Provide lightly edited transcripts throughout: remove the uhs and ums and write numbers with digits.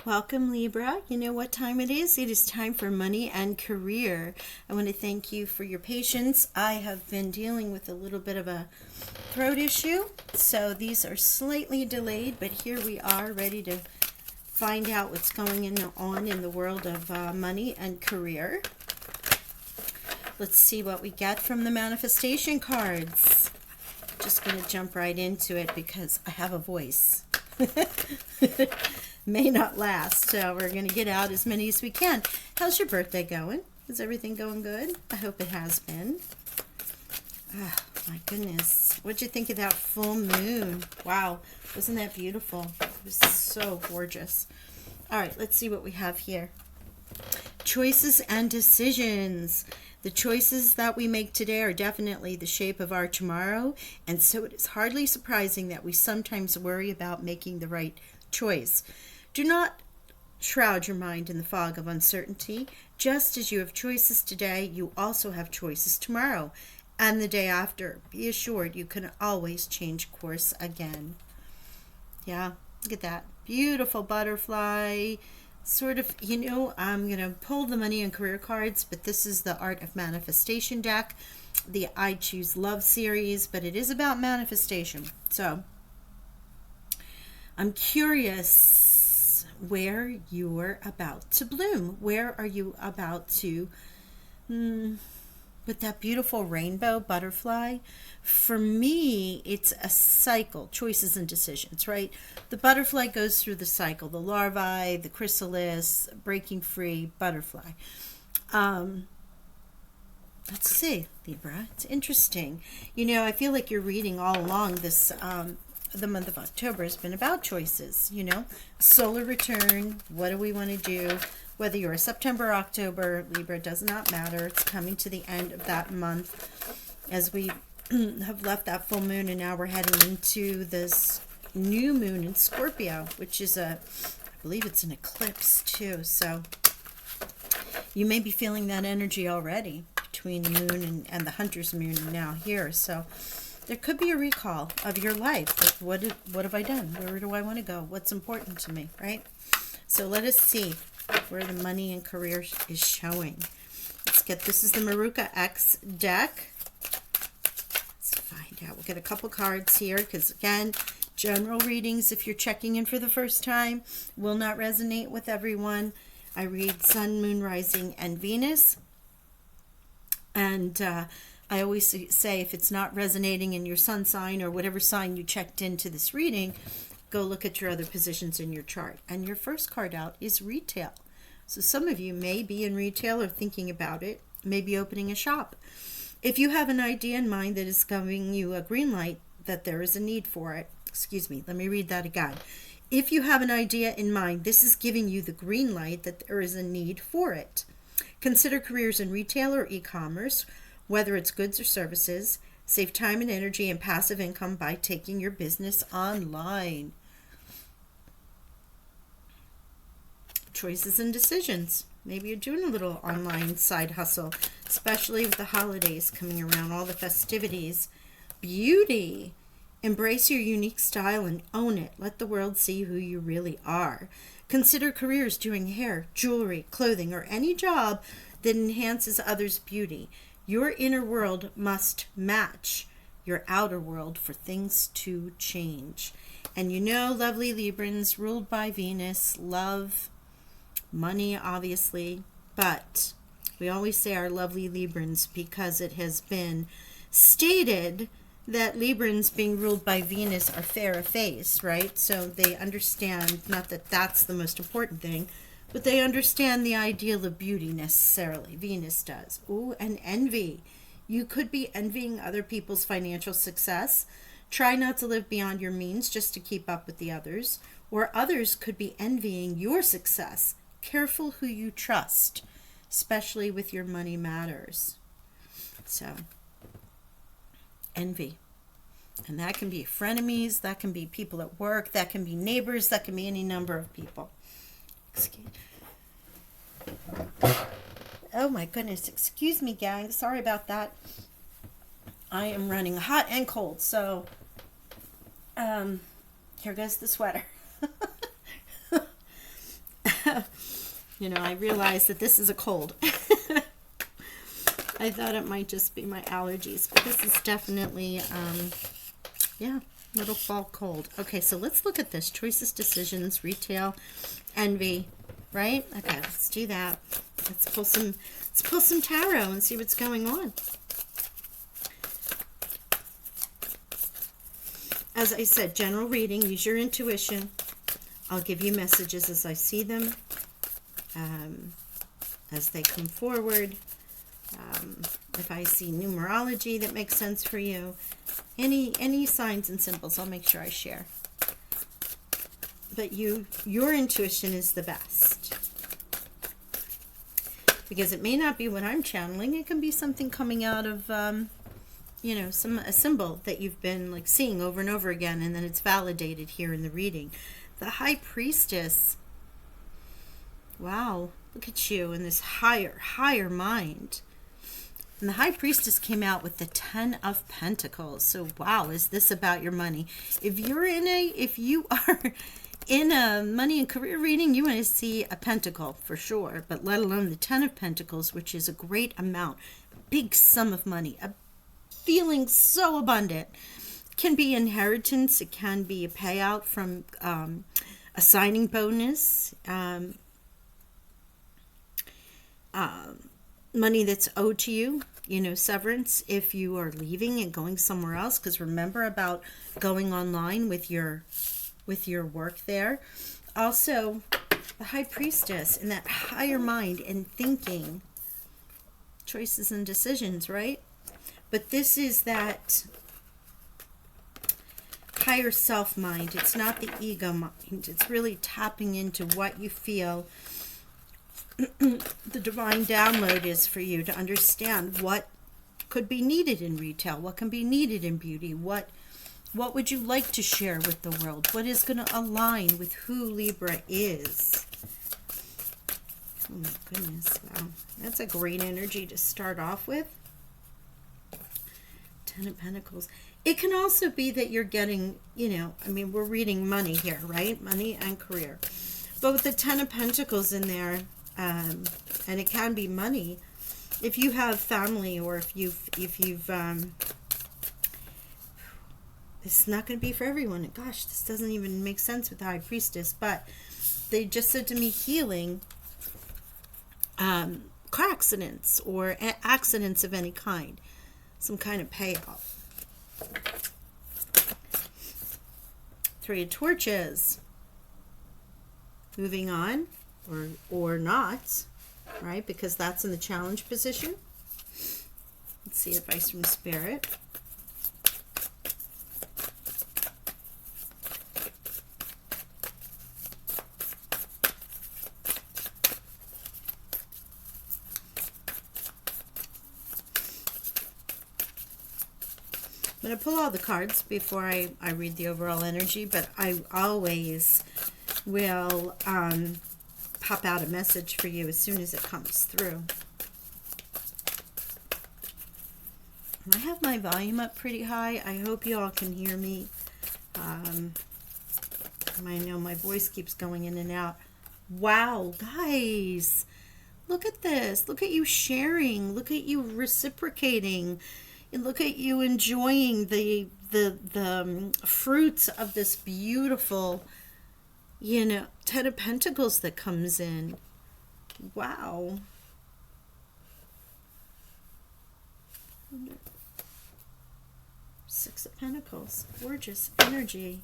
Welcome, Libra. You know what time it is? It is time for money and career. I want to thank you for your patience. I have been dealing with a little bit of a throat issue, so these are slightly delayed, but here we are ready to find out what's going on in the world of money and career. Let's see what we get from the manifestation cards. Just going to jump right into it because I have a voice. May not last, so we're going to get out as many as we can. How's your birthday going? Is everything going good? I hope it has been. Oh, my goodness. What'd you think of that full moon? Wow, wasn't that beautiful? It was so gorgeous. All right, let's see what we have here. Choices and decisions. The choices that we make today are definitely the shape of our tomorrow, and so it is hardly surprising that we sometimes worry about making the right choice. Do not shroud your mind in the fog of uncertainty. Just as you have choices today, you also have choices tomorrow and the day after. Be assured you can always change course again. Yeah, look at that. Beautiful butterfly. Sort of, I'm going to pull the money and career cards, but this is the Art of Manifestation deck, the I Choose Love series, but it is about manifestation. So I'm curious where you're about to bloom. Where are you about to, with that beautiful rainbow butterfly? For me, it's a cycle, choices and decisions, right? The butterfly goes through the cycle, the larvae, the chrysalis, breaking free, butterfly. Let's see, Libra, it's interesting. I feel like you're reading all along this, the month of October has been about choices, solar return. What do we want to do? Whether you're a September or October, Libra, does not matter. It's coming to the end of that month as we have left that full moon, and now we're heading into this new moon in Scorpio, which is I believe it's an eclipse too. So you may be feeling that energy already between the moon and the hunter's moon now here. So there could be a recall of your life. Like, what have I done? Where do I want to go? What's important to me, right? So let us see where the money and career is showing. This is the Maruka X deck. Let's find out. We'll get a couple cards here because, again, general readings, if you're checking in for the first time, will not resonate with everyone. I read Sun, Moon, Rising, and Venus. And I always say if it's not resonating in your sun sign or whatever sign you checked into this reading, go look at your other positions in your chart. And your first card out is retail. So some of you may be in retail or thinking about it, maybe opening a shop. If you have an idea in mind that is giving you a green light that there is a need for it, let me read that again. If you have an idea in mind, this is giving you the green light that there is a need for it. Consider careers in retail or e-commerce, whether it's goods or services. Save time and energy and passive income by taking your business online. Choices and decisions. Maybe you're doing a little online side hustle, especially with the holidays coming around, all the festivities. Beauty. Embrace your unique style and own it. Let the world see who you really are. Consider careers doing hair, jewelry, clothing, or any job that enhances others' beauty. Your inner world must match your outer world for things to change. And lovely Librans, ruled by Venus, love, money, obviously, but we always say our lovely Librans because it has been stated that Librans being ruled by Venus are fair of face, right? So they understand, not that that's the most important thing, but they understand the ideal of beauty necessarily. Venus does. Ooh, and envy. You could be envying other people's financial success. Try not to live beyond your means just to keep up with the others. Or others could be envying your success. Careful who you trust, especially with your money matters. So, envy. And that can be frenemies, that can be people at work, that can be neighbors, that can be any number of people. Oh my goodness, excuse me, gang. Sorry about that. I am running hot and cold, so here goes the sweater. You know, I realized that this is a cold. I thought it might just be my allergies, but this is definitely, yeah, little fall cold. Okay, so let's look at this. Choices, decisions, retail, envy, right? Okay, let's do that. Let's pull some tarot and see what's going on. As I said, general reading, use your intuition. I'll give you messages as I see them, as they come forward. If I see numerology that makes sense for you, any signs and symbols, I'll make sure I share. But your intuition is the best, because it may not be what I'm channeling. It can be something coming out of you know, a symbol that you've been like seeing over and over again, and then it's validated here in the reading. The High Priestess. Wow, look at you in this higher mind. And the High Priestess came out with the 10 of Pentacles. So wow, is this about your money? If you are in a money and career reading, you want to see a pentacle for sure, but let alone the 10 of Pentacles, which is a great amount, a big sum of money, a feeling so abundant. It can be inheritance, it can be a payout from a signing bonus, money that's owed to you, you know, severance if you are leaving and going somewhere else, because remember about going online with your work there. Also, the High Priestess and that higher mind and thinking, choices and decisions, right? But this is that higher self mind. It's not the ego mind. It's really tapping into what you feel the divine download is for you, to understand what could be needed in retail, what can be needed in beauty, what would you like to share with the world, what is going to align with who Libra is. Oh my goodness, wow, that's a great energy to start off with. 10 of Pentacles. It can also be that you're getting, you know, I mean, we're reading money here, right? Money and career. But with the 10 of Pentacles in there, and it can be money, if you have family, or if you've it's not going to be for everyone. Gosh, this doesn't even make sense with the High Priestess, but they just said to me healing car accidents or accidents of any kind, some kind of payoff. 3 of Torches. Moving on, or not, right? Because that's in the challenge position. Let's see advice from Spirit. I'm going to pull all the cards before I read the overall energy, but I always will pop out a message for you as soon as it comes through. I have my volume up pretty high. I hope you all can hear me. I know my voice keeps going in and out. Wow, guys, look at this. Look at you sharing. Look at you reciprocating. And look at you enjoying the fruits of this beautiful, you know, 10 of Pentacles that comes in. Wow. Six of Pentacles. Gorgeous energy.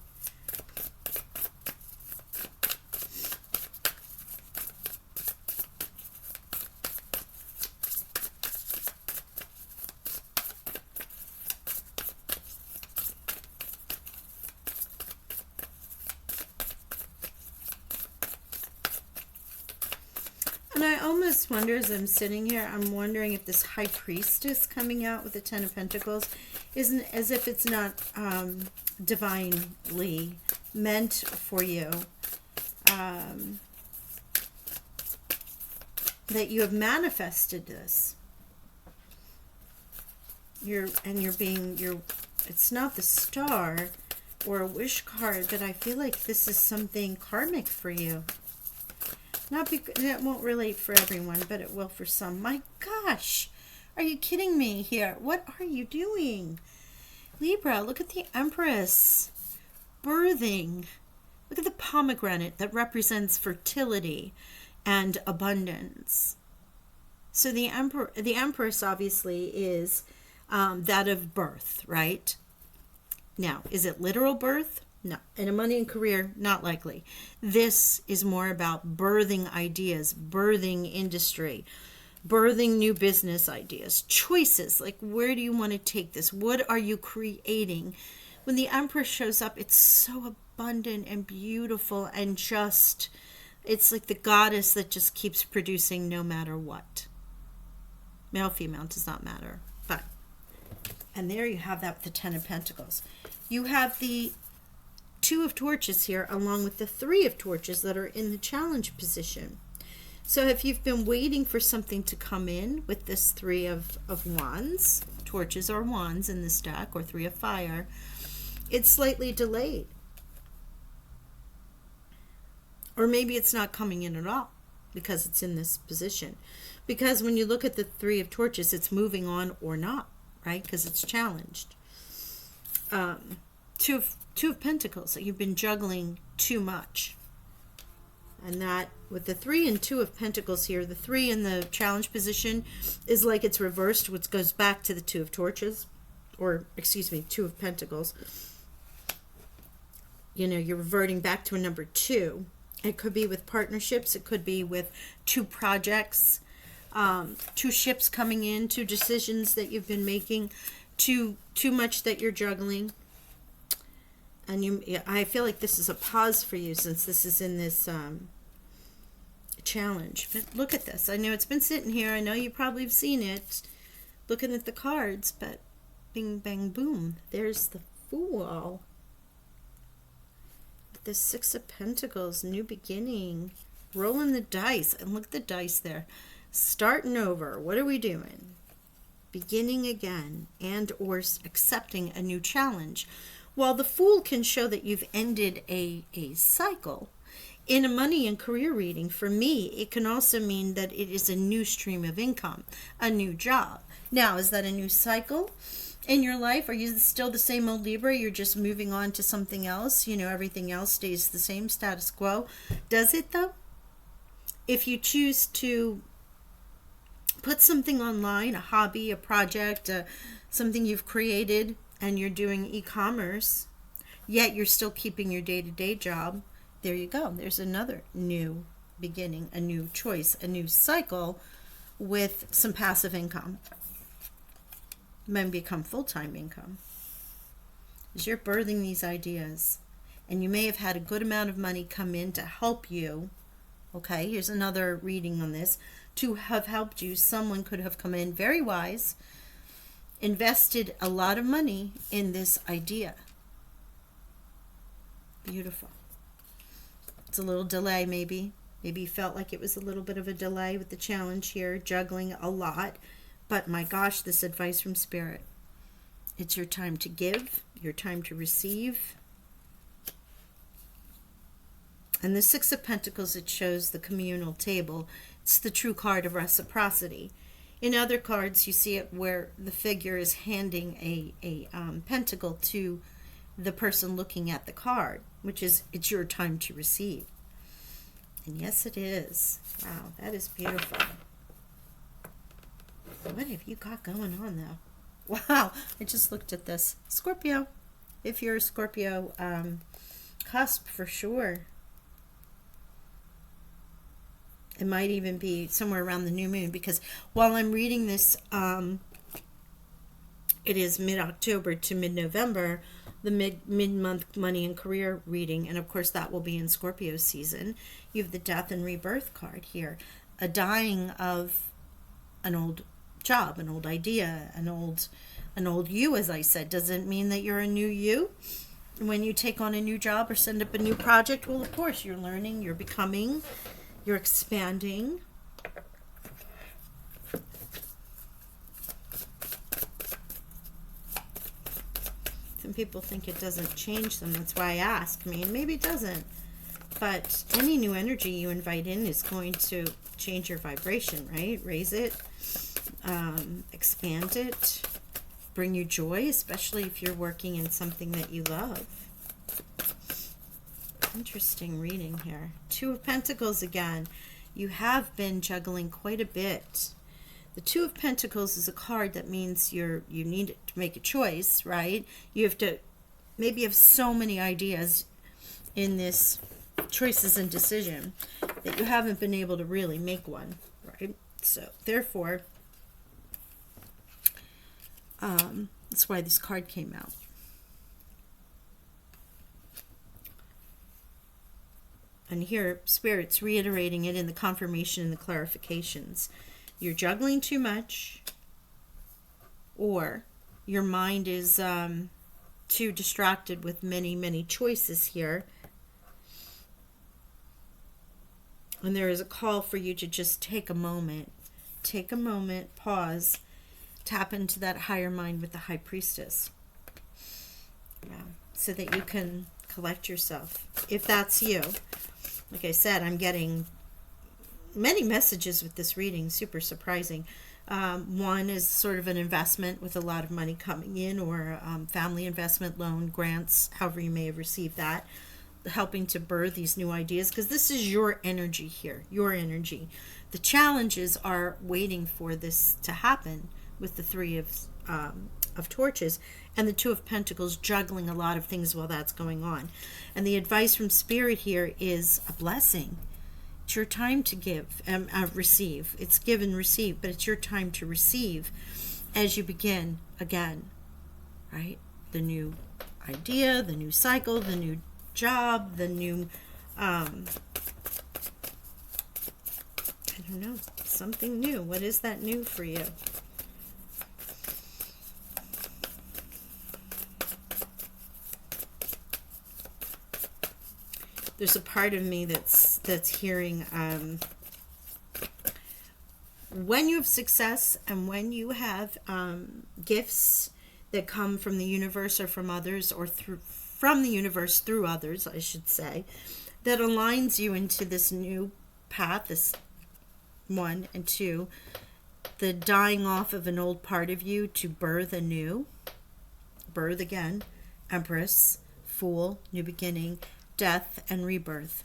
And I almost wonder, as I'm sitting here, I'm wondering if this High Priestess coming out with the 10 of Pentacles isn't, as if it's not divinely meant for you. That you have manifested this. It's not the Star or a wish card, but I feel like this is something karmic for you. It won't relate for everyone, but it will for some. My gosh, are you kidding me here? What are you doing? Libra, look at the Empress. Birthing. Look at the pomegranate that represents fertility and abundance. So the Empress obviously is that of birth, right? Now, is it literal birth? No. In a money and career, not likely. This is more about birthing ideas, birthing industry, birthing new business ideas, choices. Like, where do you want to take this? What are you creating? When the Empress shows up, it's so abundant and beautiful and just, it's like the goddess that just keeps producing no matter what. Male, female, does not matter. But, and there you have that with the Ten of Pentacles. You have the Two of Torches here, along with the Three of Torches that are in the challenge position. So if you've been waiting for something to come in with this Three of Wands, torches are wands in this deck, or Three of Fire, it's slightly delayed. Or maybe it's not coming in at all because it's in this position. Because when you look at the Three of Torches, it's moving on or not, right? Because it's challenged. Two of Pentacles, that you've been juggling too much. And that, with the 3 and 2 of Pentacles here, the 3 in the challenge position is like it's reversed, which goes back to the Two of Torches. Or, excuse me, 2 of Pentacles. You know, you're reverting back to a number 2. It could be with partnerships. It could be with 2 projects. 2 ships coming in. 2 decisions that you've been making. Too much that you're juggling. And I feel like this is a pause for you since this is in this challenge. But look at this. I know it's been sitting here. I know you probably have seen it looking at the cards. But bing, bang, boom. There's the Fool. The 6 of Pentacles. New beginning. Rolling the dice. And look at the dice there. Starting over. What are we doing? Beginning again. And or accepting a new challenge. While the Fool can show that you've ended a cycle, in a money and career reading, for me, it can also mean that it is a new stream of income, a new job. Now, is that a new cycle in your life? Are you still the same old Libra? You're just moving on to something else? You know, everything else stays the same, status quo. Does it, though? If you choose to put something online, a hobby, a project, something you've created, and you're doing e-commerce, yet you're still keeping your day-to-day job, there you go. There's another new beginning, a new choice, a new cycle with some passive income. It might become full-time income. As you're birthing these ideas, and you may have had a good amount of money come in to help you. Okay, here's another reading on this. To have helped you, someone could have come in very wise, invested a lot of money in this idea. Beautiful. It's a little delay maybe. Maybe you felt like it was a little bit of a delay with the challenge here, juggling a lot. But my gosh, this advice from Spirit. It's your time to give, your time to receive. And the 6 of Pentacles, it shows the communal table. It's the true card of reciprocity. In other cards, you see it where the figure is handing a pentacle to the person looking at the card, which is, it's your time to receive. And yes, it is. Wow, that is beautiful. What have you got going on, though? Wow, I just looked at this. Scorpio. If you're a Scorpio, cusp for sure. It might even be somewhere around the new moon, because while I'm reading this, it is mid-October to mid-November, the mid-month money and career reading, and of course that will be in Scorpio season. You have the death and rebirth card here, a dying of an old job, an old idea, an old you, as I said. Doesn't mean that you're a new you. When you take on a new job or send up a new project, well, of course, you're learning, you're becoming, you're expanding. Some people think it doesn't change them. That's why I ask. I mean, maybe it doesn't. but any new energy you invite in is going to change your vibration, right? Raise it, expand it, bring you joy, especially if you're working in something that you love. Interesting reading here. Two of Pentacles again. You have been juggling quite a bit. The Two of Pentacles is a card that means you need to make a choice, right? You have to maybe have so many ideas in this choices and decision that you haven't been able to really make one, right? So therefore, that's why this card came out. And here, Spirit's reiterating it in the confirmation and the clarifications. You're juggling too much, or your mind is too distracted with many, many choices here. And there is a call for you to just take a moment, pause, tap into that higher mind with the High Priestess. Yeah, so that you can collect yourself. If that's you, like I said, I'm getting many messages with this reading, super surprising. One is sort of an investment with a lot of money coming in, or family investment, loan, grants, however you may have received that, helping to birth these new ideas, because this is your energy here, your energy. The challenges are waiting for this to happen with the Three of Torches and the Two of Pentacles, juggling a lot of things while that's going on. And the advice from Spirit here is a blessing. It's your time to give and receive. It's give and receive, but it's your time to receive as you begin again, right? The new idea, the new cycle, the new job, the new, I don't know, something new. What is that new for you? There's a part of me that's hearing when you have success and when you have gifts that come from the universe or from others, or from the universe through others, I should say, that aligns you into this new path, this 1 and 2, the dying off of an old part of you to birth a new, birth again, Empress, Fool, new beginning, death, and rebirth.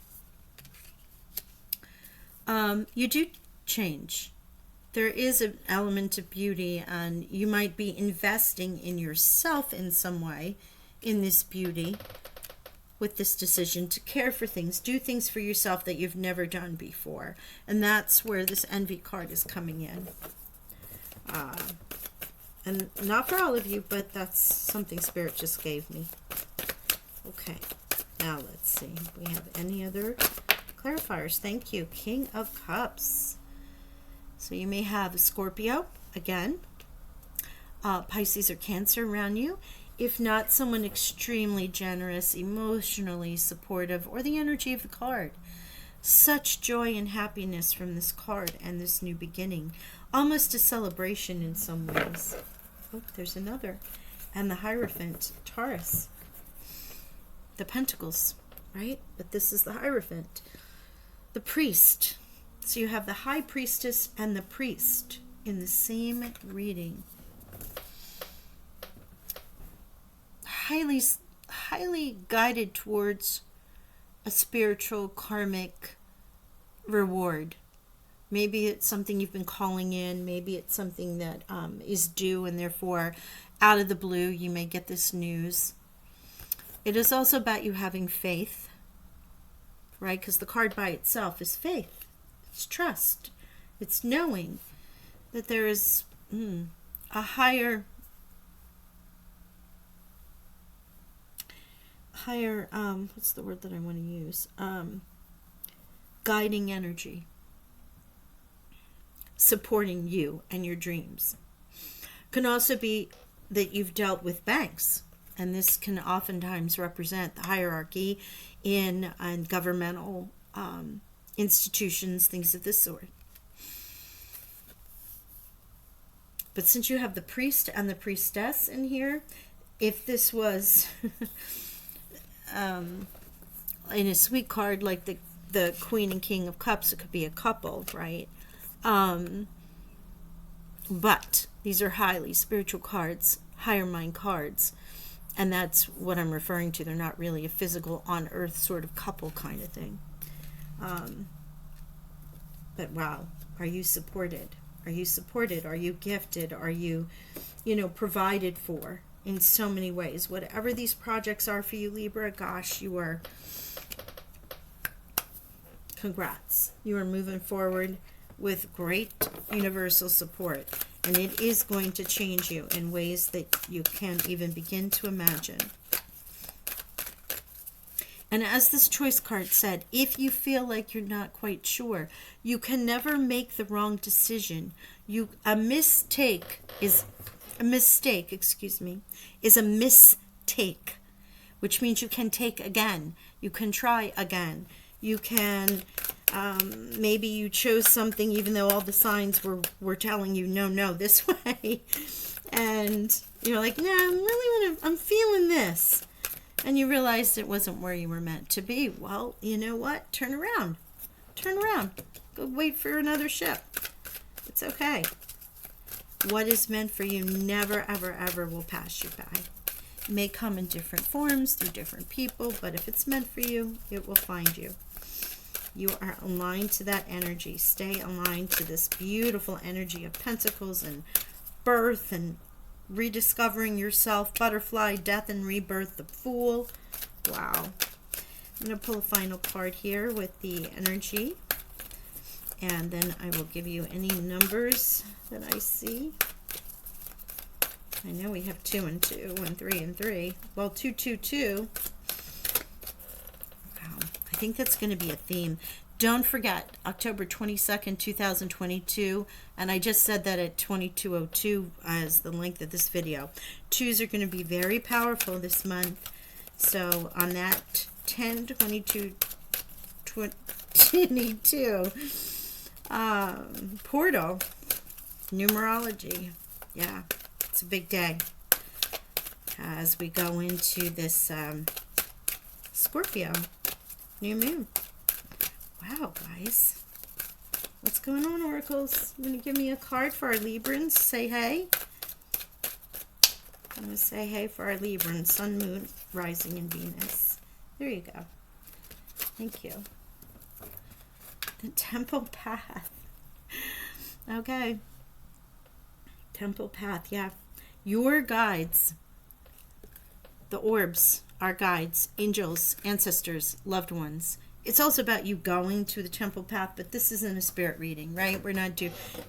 You do change. There is an element of beauty, and you might be investing in yourself in some way in this beauty with this decision to care for things, do things for yourself that you've never done before. And that's where this Envy card is coming in. And not for all of you, but that's something Spirit just gave me. Okay, now let's see. We have any other clarifiers? Thank you. King of Cups. So you may have a Scorpio, again, Pisces or Cancer around you. If not, someone extremely generous, emotionally supportive, or the energy of the card. Such joy and happiness from this card and this new beginning. Almost a celebration in some ways. Oh, there's another. And the Hierophant, Taurus. The Pentacles, right? But this is the Hierophant. The Priest. So you have the High Priestess and the Priest in the same reading. Highly guided towards a spiritual karmic reward. Maybe it's something you've been calling in. Maybe it's something that is due, and therefore out of the blue you may get this news. It is also about you having faith, right? Because the card by itself is faith. It's trust. It's knowing that there is a higher what's the word that I want to use? Guiding energy, supporting you and your dreams. Can also be that you've dealt with banks, and this can oftentimes represent the hierarchy in governmental institutions, things of this sort. But since you have the Priest and the Priestess in here, if this was in a sweet card like the Queen and King of Cups, it could be a couple, right? But these are highly spiritual cards, higher mind cards. And that's what I'm referring to. They're not really a physical on earth sort of couple kind of thing. But wow, are you supported? Are you supported? Are you gifted? Are you, provided for in so many ways? Whatever these projects are for you, Libra, gosh, you are, congrats. You are moving forward with great universal support. And it is going to change you in ways that you can't even begin to imagine. And as this choice card said, if you feel like you're not quite sure, you can never make the wrong decision. A mistake, is a mistake, which means you can take again. You can try again. You can, maybe you chose something even though all the signs were telling you, no, this way. And you're like, no, I'm feeling this. And you realized it wasn't where you were meant to be. Well, you know what? Turn around. Go wait for another ship. It's okay. What is meant for you never, ever, ever will pass you by. It may come in different forms through different people, but if it's meant for you, it will find you. You are aligned to that energy. Stay aligned to this beautiful energy of pentacles and birth and rediscovering yourself, butterfly, death and rebirth, the Fool. Wow. I'm going to pull a final card here with the energy. And then I will give you any numbers that I see. I know we have 2 and 2 and 3 and 3. Well, 2, 2, 2. Wow. I think that's going to be a theme. Don't forget, October 22nd, 2022, and I just said that at 22:02 as the length of this video. 2s are going to be very powerful this month. So on that 10/22/22 portal, numerology, yeah, it's a big day as we go into this Scorpio new moon. Wow, guys. What's going on, oracles? You going to give me a card for our Librans? Say hey. I'm going to say hey for our Librans. Sun, Moon, Rising, and Venus. There you go. Thank you. The Temple Path. Okay. Temple Path, yeah. Your guides. The orbs, our guides, angels, ancestors, loved ones. It's also about you going to the temple path, but this isn't a spirit reading, right?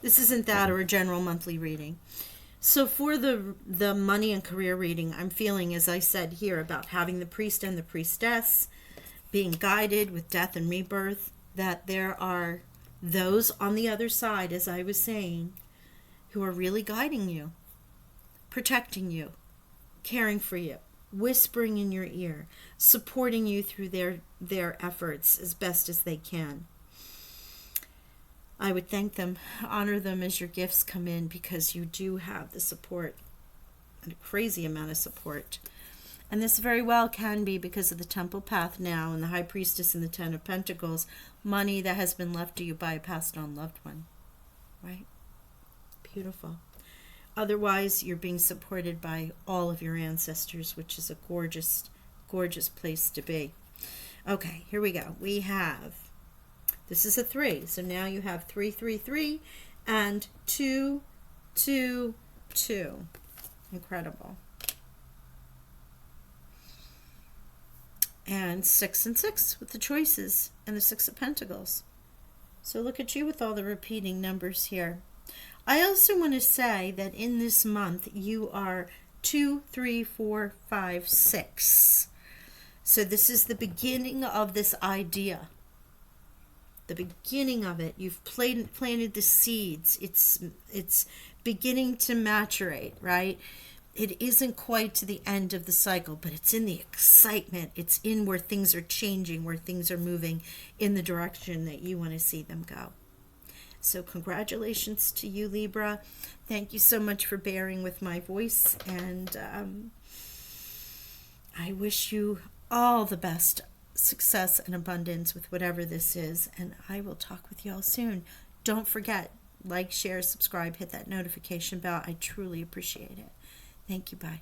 This isn't that or a general monthly reading. So for the money and career reading, I'm feeling, as I said here, about having the priest and the priestess, being guided with death and rebirth, that there are those on the other side, as I was saying, who are really guiding you, protecting you, caring for you, whispering in your ear, supporting you through their efforts as best as they can. I would thank them, honor them as your gifts come in, because you do have the support, and a crazy amount of support. And this very well can be because of the temple path now and the high priestess and the 10 of Pentacles, money that has been left to you by a passed on loved one, right? Beautiful. Otherwise, you're being supported by all of your ancestors, which is a gorgeous, gorgeous place to be. Okay, here we go. We have, this is a 3. So now you have 3, 3, 3, and 2, 2, 2. Incredible. And 6 and 6 with the choices and the 6 of Pentacles. So look at you with all the repeating numbers here. I also want to say that in this month you are 2, 3, 4, 5, 6. So this is the beginning of this idea. The beginning of it. You've planted the seeds. It's beginning to maturate, right? It isn't quite to the end of the cycle, but it's in the excitement. It's in where things are changing, where things are moving in the direction that you want to see them go. So congratulations to you, Libra. Thank you so much for bearing with my voice. And I wish you all the best success and abundance with whatever this is. And I will talk with y'all soon. Don't forget, like, share, subscribe, hit that notification bell. I truly appreciate it. Thank you. Bye.